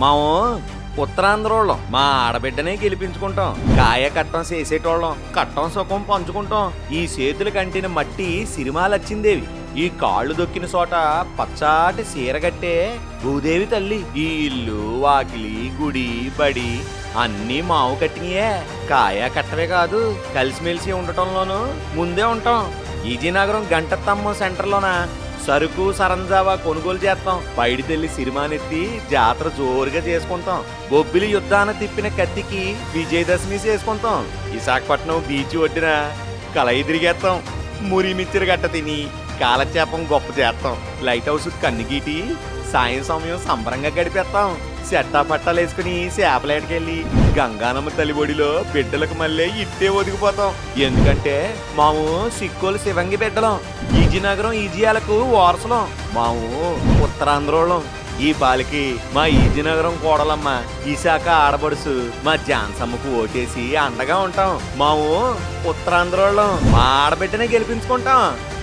మాము ఉత్తరాంధ్రోళ్ళం మా ఆడబిడ్డనే గెలిపించుకుంటాం. కాయ కట్టం చేసేటోళ్ళం, కట్టం సుఖం పంచుకుంటాం. ఈ చేతులు కంటిన మట్టి సిరిమాలచ్చిందేవి, ఈ కాళ్ళు దొక్కిన చోట పచ్చాటి సీరగట్టే భూదేవి తల్లి. ఈ ఇల్లు వాకిలి గుడి బడి అన్నీ మావు కట్టినయే. కాయ కట్టవే కాదు, కలిసిమెలిసి ఉండటంలోనూ ముందే ఉంటాం. ఈజీనగరం గంటత్తమ్మ సెంటర్లోన సరుకు సరంజావా కొనుగోలు చేస్తాం. పైడి తెల్లి సిరిమానెత్తి జాతర జోరుగా చేసుకుంటాం. బొబ్బిలి యుద్ధాన తిప్పిన కత్తికి విజయదశమి చేసుకుంటాం. విశాఖపట్నం బీచ్ ఒడ్డున కలయి తిరిగేస్తాం. మురి మిచ్చరి గట్ట తిని కాలక్షేపం గొప్ప చేస్తాం. లైట్ హౌస్ కన్నుగీటి సాయం సమయం సంబరంగా గడిపేస్తాం. చెట్టా పట్టాలు వేసుకుని చేపలేటకెళ్ళి గంగానమ్మ తల్లిబొడిలో బిడ్డలకు మళ్ళీ ఇట్టే ఒదిగిపోతాం. ఎందుకంటే మాము సిక్కోలు శివంగి బిడ్డలం. ఈజీనగరం ఈజీయాలకు వారసులం. మాము ఉత్తరాంధ్రోళం. ఈ పాలకి మా ఈజీనగరం కోడలమ్మ విశాఖ ఆడబడుసు మా జాన్సమ్మకు ఓటేసి అండగా ఉంటాం. మాము ఉత్తరాంధ్రోళం. మా ఆడబిడ్డనే గెలిపించుకుంటాం.